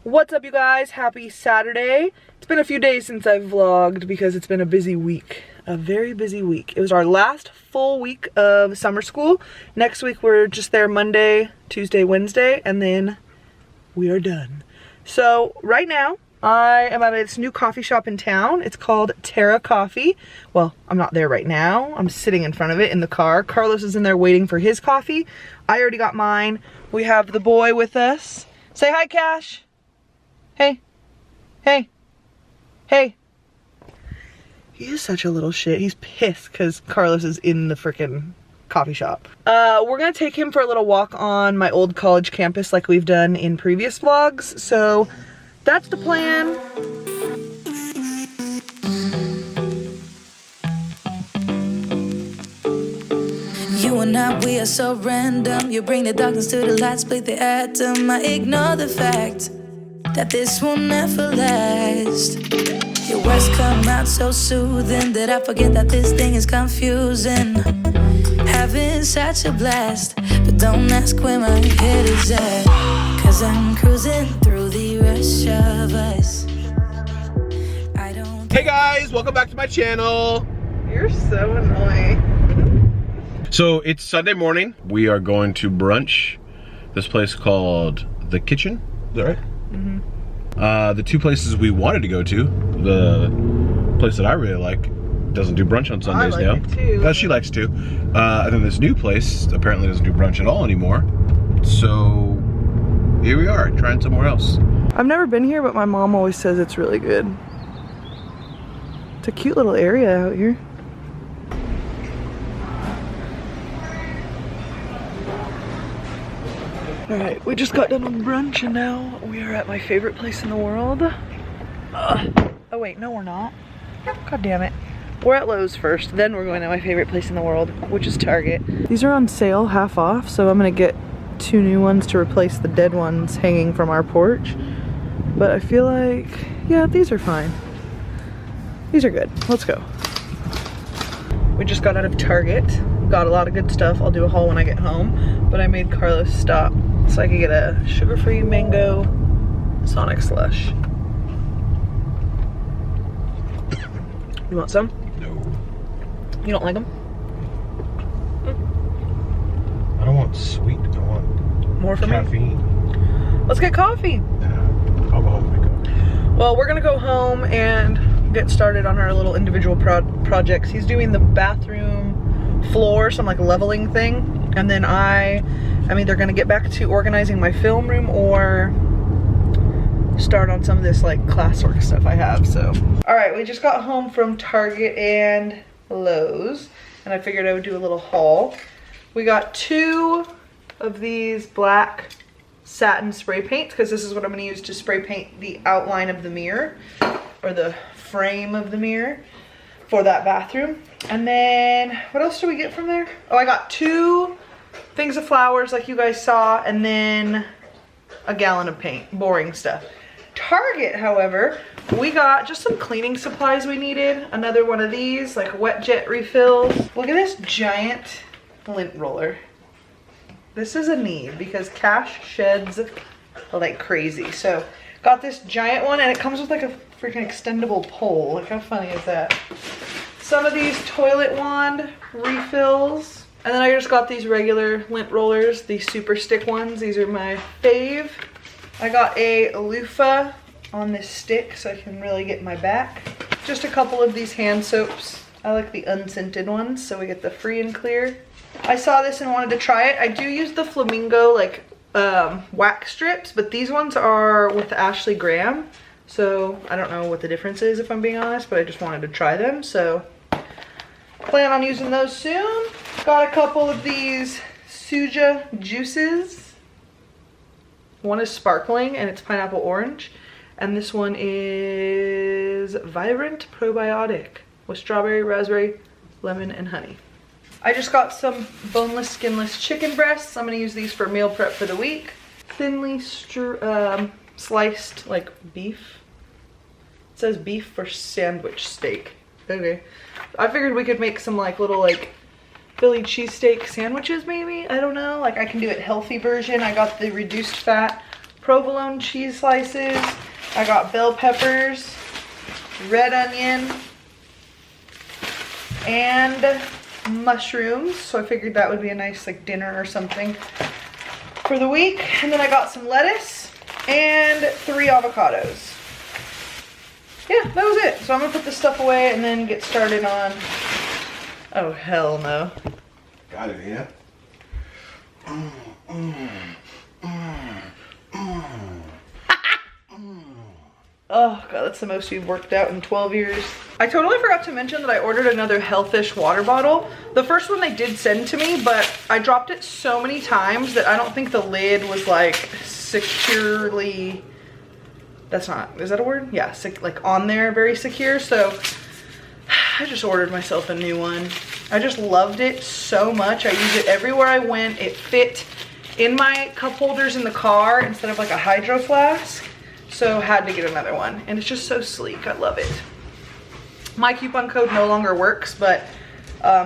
What's up, you guys? Happy Saturday. It's been a few days since I've vlogged because it's been a busy week. A very busy week. It was our last full week of summer school. Next week we're just there Monday, Tuesday, Wednesday, and then we are done. So right now I am at this new coffee shop in town. It's called Terra Coffee. Well, I'm not there right now. I'm sitting in front of it in the car. Carlos is in there waiting for his coffee. I already got mine. We have the boy with us. Say hi, Cash. Hey. Hey. Hey. He is such a little shit. He's pissed because Carlos is in the frickin' coffee shop. We're gonna take him for a little walk on my old college campus like we've done in previous vlogs. So that's the plan. You and I, we are so random. You bring the darkness to the light, split the atom. I ignore the fact that this will never last. Your words come out so soothing that I forget that this thing is confusing. Having such a blast, but don't ask where my head is at, 'cause I'm cruising through the rush of us. I don't. Hey guys, welcome back to my channel. You're so annoying. So it's Sunday morning. We are going to brunch. This place called The Kitchen. Is that right? Mm-hmm. The two places we wanted to go to, the place that I really like, doesn't do brunch on Sundays I like now. it too. She likes to. And then this new place apparently doesn't do brunch at all anymore. So here we are, trying somewhere else. I've never been here, but my mom always says it's really good. It's a cute little area out here. Alright, we just got done with brunch and now we are at my favorite place in the world. Oh wait, no we're not. God damn it. We're at Lowe's first, then we're going to my favorite place in the world, which is Target. These are on sale, half off, so I'm gonna get 2 new ones to replace the dead ones hanging from our porch. But I feel like, yeah, these are fine. These are good. Let's go. We just got out of Target. Got a lot of good stuff. I'll do a haul when I get home. But I made Carlos stop so I could get a sugar-free mango Sonic slush. You want some? No. You don't like them? I don't want sweet, I want More for caffeine. me? Let's get coffee. Nah, I'll go home and make coffee. Well, we're gonna go home and get started on our little individual projects. He's doing the bathroom floor, some like leveling thing, and then I'm either gonna get back to organizing my film room or start on some of this like classwork stuff I have. So all right, we just got home from Target and Lowe's and I figured I would do a little haul. We got 2 of these black satin spray paints because this is what I'm going to use to spray paint the outline of the mirror or the frame of the mirror for that bathroom. And then what else do we get from there? Oh, I got 2 things of flowers like you guys saw, and then a gallon of paint. Boring stuff. Target, however, we got just some cleaning supplies we needed. Another one of these, like wet jet refills. Look at this giant lint roller. This is a need because Cash sheds like crazy. So got this giant one and it comes with like a freaking extendable pole. Like how funny is that? Some of these toilet wand refills. And then I just got these regular lint rollers, these super stick ones. These are my fave. I got a loofah on this stick so I can really get my back. Just a couple of these hand soaps. I like the unscented ones so we get the free and clear. I saw this and wanted to try it. I do use the Flamingo like wax strips, but these ones are with Ashley Graham. So I don't know what the difference is if I'm being honest, but I just wanted to try them. So plan on using those soon. Got a couple of these Suja juices. One is sparkling and it's pineapple orange. And this one is Vibrant Probiotic with strawberry, raspberry, lemon, and honey. I just got some boneless, skinless chicken breasts. I'm gonna use these for meal prep for the week. Thinly sliced like beef. It says beef for sandwich steak. Okay. I figured we could make some like little like Philly cheesesteak sandwiches maybe. I don't know. Like I can do it healthy version. I got the reduced fat provolone cheese slices. I got bell peppers, red onion, and mushrooms. So I figured that would be a nice like dinner or something for the week. And then I got some lettuce and 3 avocados. Yeah, that was it. So I'm gonna put this stuff away and then get started on, oh hell no. Got it, yeah? Oh god, that's the most we've worked out in 12 years. I totally forgot to mention that I ordered another Healthish water bottle. The first one they did send to me, but I dropped it so many times that I don't think the lid was like securely, that's not, is that a word? Yeah, like on there, very secure. So I just ordered myself a new one. I just loved it so much. I used it everywhere I went. It fit in my cup holders in the car instead of like a hydro flask. So had to get another one. And it's just so sleek. I love it. My coupon code no longer works, but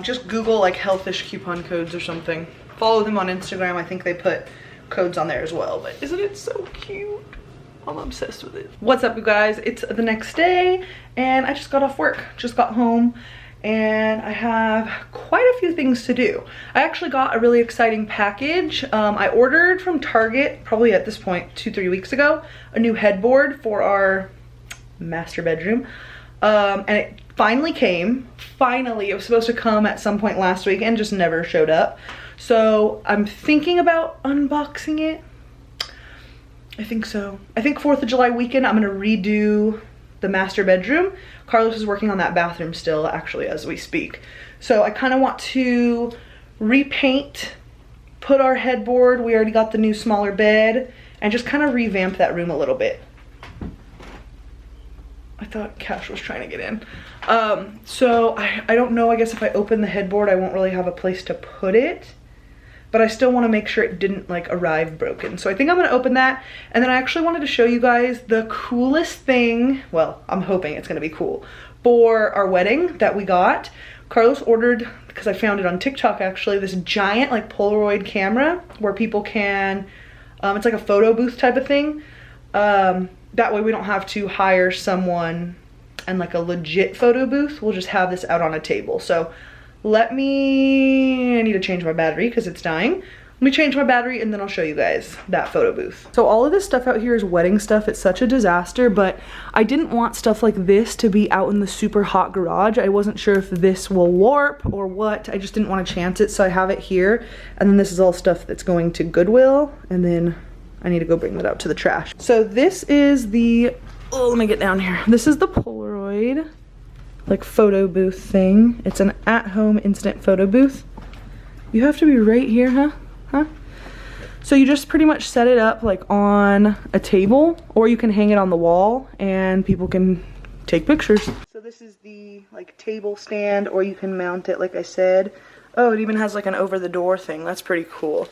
just Google like Healthish coupon codes or something. Follow them on Instagram. I think they put codes on there as well. But isn't it so cute? I'm obsessed with it. What's up, you guys? It's the next day and I just got off work. Just got home and I have quite a few things to do. I actually got a really exciting package. I ordered from Target, probably at this point 2-3 weeks ago, a new headboard for our master bedroom. And it finally came. Finally, it was supposed to come at some point last week and just never showed up. So I'm thinking about unboxing it. I think so. I think 4th of July weekend, I'm gonna redo the master bedroom. Carlos is working on that bathroom still, actually, as we speak. So I kind of want to repaint, put our headboard, we already got the new smaller bed, and just kind of revamp that room a little bit. I thought Cash was trying to get in. So I don't know, I guess if I open the headboard, I won't really have a place to put it. But I still want to make sure it didn't like arrive broken. So I think I'm going to open that. And then I actually wanted to show you guys the coolest thing. Well, I'm hoping it's going to be cool for our wedding that we got. Carlos ordered, because I found it on TikTok actually, this giant like Polaroid camera where people can, it's like a photo booth type of thing. That way we don't have to hire someone and like a legit photo booth. We'll just have this out on a table. So I need to change my battery because it's dying. Let me change my battery and then I'll show you guys that photo booth. So all of this stuff out here is wedding stuff. It's such a disaster, but I didn't want stuff like this to be out in the super hot garage. I wasn't sure if this will warp or what. I just didn't want to chance it, so I have it here. And then this is all stuff that's going to Goodwill, and then I need to go bring that out to the trash. So this is the, oh, let me get down here. This is the Polaroid like photo booth thing. It's an at-home instant photo booth. You have to be right here, huh? So you just pretty much set it up like on a table, or you can hang it on the wall and people can take pictures. So this is the like table stand, or you can mount it like I said. Oh, it even has like an over the door thing. That's pretty cool.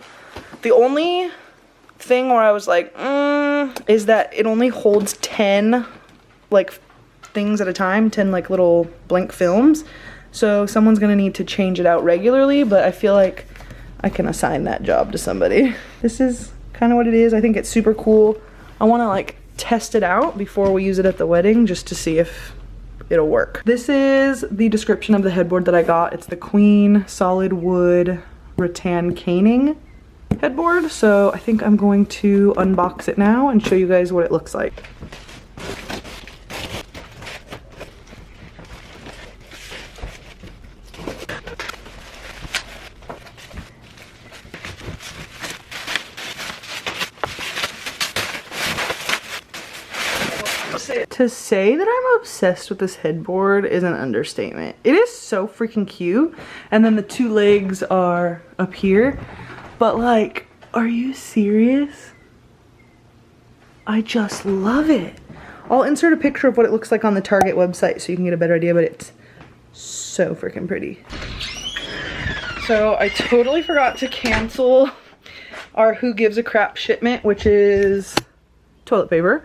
The only thing where I was like, is that it only holds 10 like things at a time, 10 like little blank films. So someone's gonna need to change it out regularly, but I feel like I can assign that job to somebody. This is kind of what it is. I think it's super cool. I want to like test it out before we use it at the wedding just to see if it'll work. This is the description of the headboard that I got. It's the Queen solid wood rattan caning headboard. So I think I'm going to unbox it now and show you guys what it looks like. To say that I'm obsessed with this headboard is an understatement. It is so freaking cute. And then the 2 legs are up here. But like, are you serious? I just love it. I'll insert a picture of what it looks like on the Target website so you can get a better idea, but it's so freaking pretty. So I totally forgot to cancel our Who Gives a Crap shipment, which is toilet paper.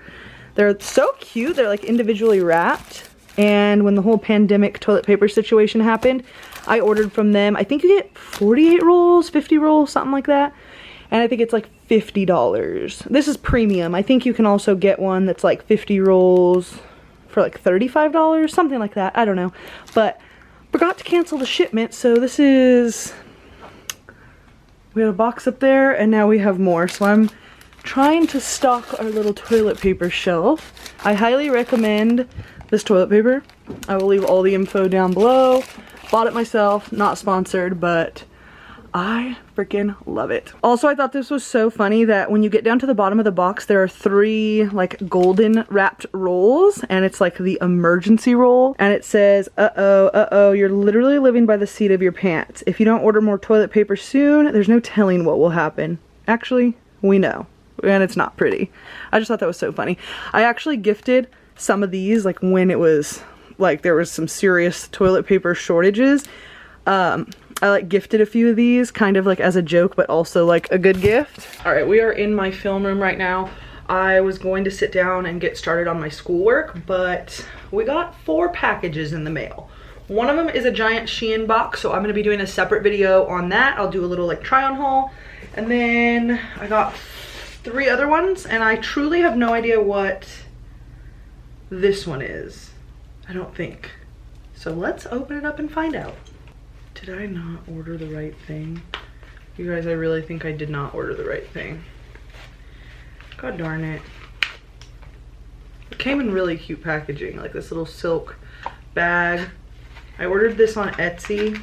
They're so cute. They're like individually wrapped. And when the whole pandemic toilet paper situation happened, I ordered from them. I think you get 48 rolls, 50 rolls, something like that. and I think it's like $50. This is premium. I think you can also get one that's like 50 rolls for like $35, something like that. I don't know, but forgot to cancel the shipment, so this is, we had a box up there and now we have more. So I'm trying to stock our little toilet paper shelf. I highly recommend this toilet paper. I will leave all the info down below. Bought it myself, not sponsored, but I freaking love it. Also, I thought this was so funny that when you get down to the bottom of the box, there are 3 like golden wrapped rolls, and it's like the emergency roll, and it says, uh-oh, you're literally living by the seat of your pants. If you don't order more toilet paper soon, there's no telling what will happen. Actually, we know, and it's not pretty. I just thought that was so funny. I actually gifted some of these like when it was like there was some serious toilet paper shortages. I like gifted a few of these kind of like as a joke, but also like a good gift. All right, we are in my film room right now. I was going to sit down and get started on my schoolwork, but we got 4 packages in the mail. One of them is a giant Shein box, so I'm gonna be doing a separate video on that. I'll do a little like try on haul. And then I got 3 other ones, and I truly have no idea what this one is. I don't think. So let's open it up and find out. Did I not order the right thing? You guys, I really think I did not order the right thing. God darn it. It came in really cute packaging, like this little silk bag. I ordered this on Etsy.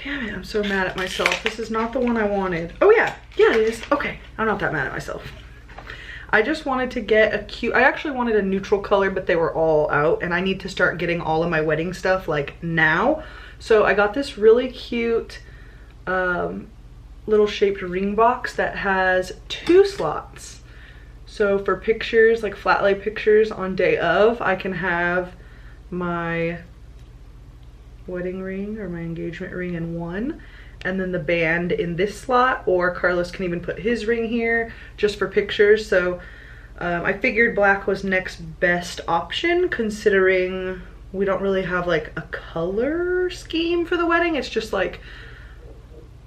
Damn it, I'm so mad at myself. This is not the one I wanted. Oh yeah, it is. Okay, I'm not that mad at myself. I just wanted to get a cute, I actually wanted a neutral color, but they were all out, and I need to start getting all of my wedding stuff like now. So I got this really cute little shaped ring box that has 2 slots. So for pictures, like flat lay pictures on day of, I can have my wedding ring or my engagement ring in one, and then the band in this slot, or Carlos can even put his ring here just for pictures. So I figured black was next best option, considering we don't really have like a color scheme for the wedding. It's just like,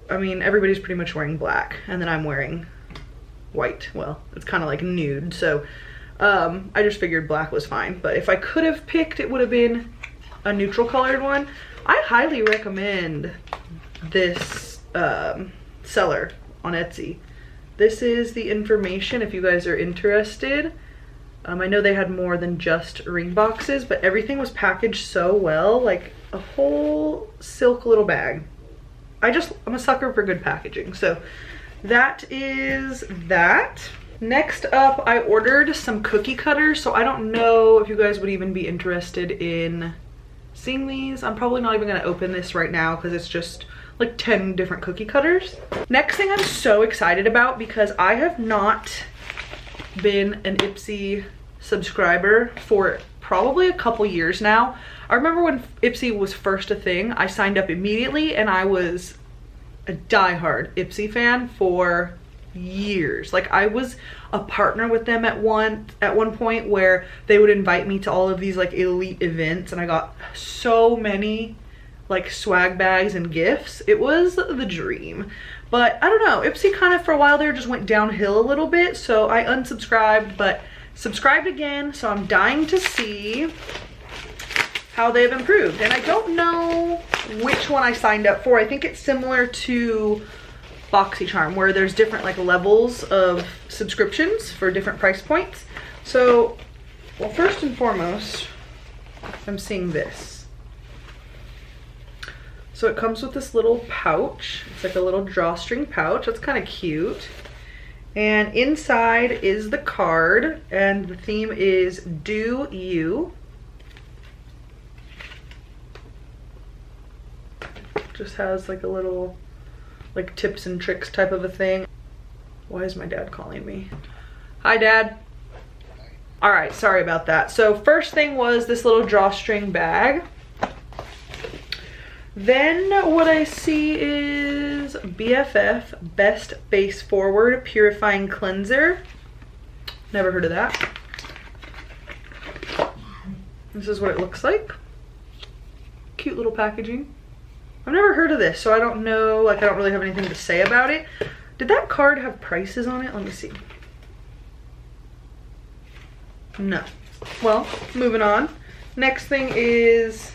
I mean, everybody's pretty much wearing black, and then I'm wearing white. Well, it's kind of like nude, so I just figured black was fine. But if I could have picked, it would have been a neutral colored one. I highly recommend this seller on Etsy. This is the information if you guys are interested. I know they had more than just ring boxes, but everything was packaged so well, like a whole silk little bag. I'm a sucker for good packaging. So that is that. Next up, I ordered some cookie cutters. So I don't know if you guys would even be interested in seeing these. I'm probably not even gonna open this right now because it's just like 10 different cookie cutters. Next thing I'm so excited about, because I have not been an Ipsy subscriber for probably a couple years now. I remember when Ipsy was first a thing, I signed up immediately, and I was a diehard Ipsy fan for years. Like, I was a partner with them at one point where they would invite me to all of these like elite events, and I got so many like swag bags and gifts. It was the dream. But I don't know, Ipsy kind of for a while there just went downhill a little bit, so I unsubscribed, but subscribed again. So I'm dying to see how they've improved, and I don't know which one I signed up for. I think it's similar to BoxyCharm, where there's different like levels of subscriptions for different price points. So, well, first and foremost, I'm seeing this. So it comes with this little pouch. It's like a little drawstring pouch. That's kind of cute. And inside is the card, and the theme is Do You. Just has like a little like tips and tricks type of a thing. Why is my dad calling me? Hi, Dad. All right, sorry about that. So first thing was this little drawstring bag. Then what I see is BFF Best Face Forward Purifying Cleanser. Never heard of that. This is what it looks like. Cute little packaging. I've never heard of this, so I don't know, like I don't really have anything to say about it. Did that card have prices on it? Let me see. No. Well, moving on. Next thing is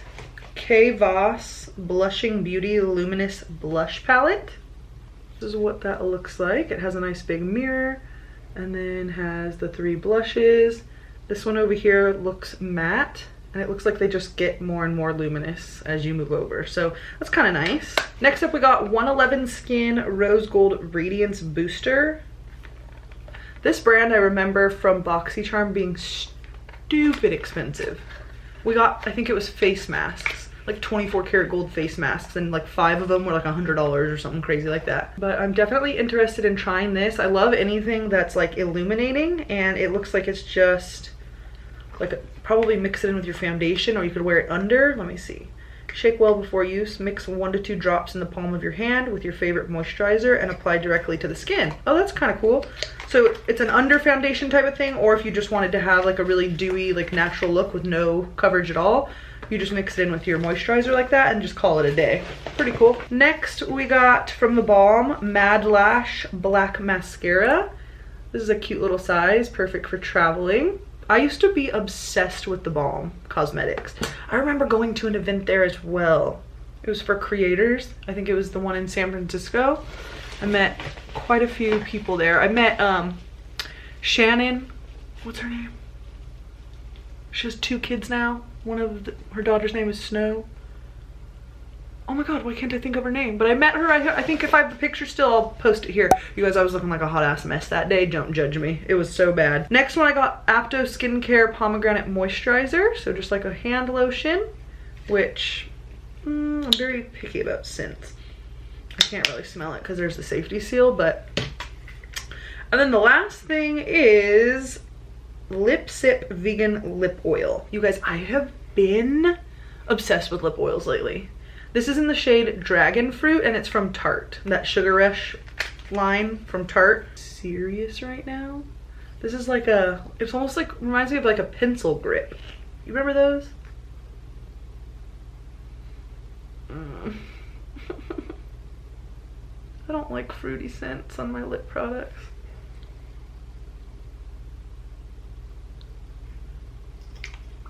K. Voss Blushing Beauty Luminous Blush Palette. This is what that looks like. It has a nice big mirror and then has the 3 blushes. This one over here looks matte and it looks like they just get more and more luminous as you move over. So that's kind of nice. Next up we got 111 Skin Rose Gold Radiance Booster. This brand I remember from BoxyCharm being stupid expensive. We got, I think it was face masks, like 24 karat gold face masks, and like 5 of them were like $100 or something crazy like that. But I'm definitely interested in trying this. I love anything that's like illuminating, and it looks like it's just like, probably mix it in with your foundation, or you could wear it under. Let me see. Shake well before use. Mix 1 to 2 drops in the palm of your hand with your favorite moisturizer and apply directly to the skin. Oh, that's kind of cool. So it's an under foundation type of thing, or if you just wanted to have like a really dewy, like natural look with no coverage at all, you just mix it in with your moisturizer like that and just call it a day. Pretty cool. Next we got from the Balm Mad Lash Black Mascara. This is a cute little size, perfect for traveling. I used to be obsessed with the Balm Cosmetics. I remember going to an event there as well. It was for creators. I think it was the one in San Francisco. I met quite a few people there. I met Shannon. What's her name? She has 2 kids now. One of her daughter's name is Snow. Oh my god, why can't I think of her name? But I met her. I think if I have the picture still, I'll post it here. You guys, I was looking like a hot ass mess that day. Don't judge me. It was so bad. Next one, I got Apto Skincare Pomegranate Moisturizer. So just like a hand lotion, which I'm very picky about scents. I can't really smell it because there's the safety seal, but. And then the last thing is Lip Sip Vegan Lip Oil. You guys, I have been obsessed with lip oils lately. This is in the shade Dragon Fruit and it's from Tarte. That Sugar Rush line from Tarte. Serious right now? This is like a, it's almost like, reminds me of like a pencil grip. You remember those? I don't like fruity scents on my lip products.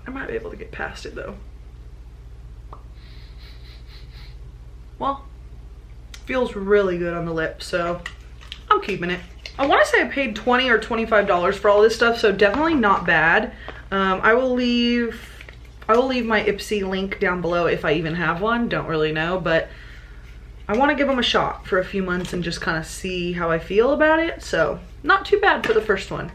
I might be able to get past it though. Well, feels really good on the lips, so I'm keeping it. I want to say I paid $20 or $25 for all this stuff, so definitely not bad. I will leave my Ipsy link down below if I even have one. Don't really know, but I want to give them a shot for a few months and just kind of see how I feel about it. So not too bad for the first one.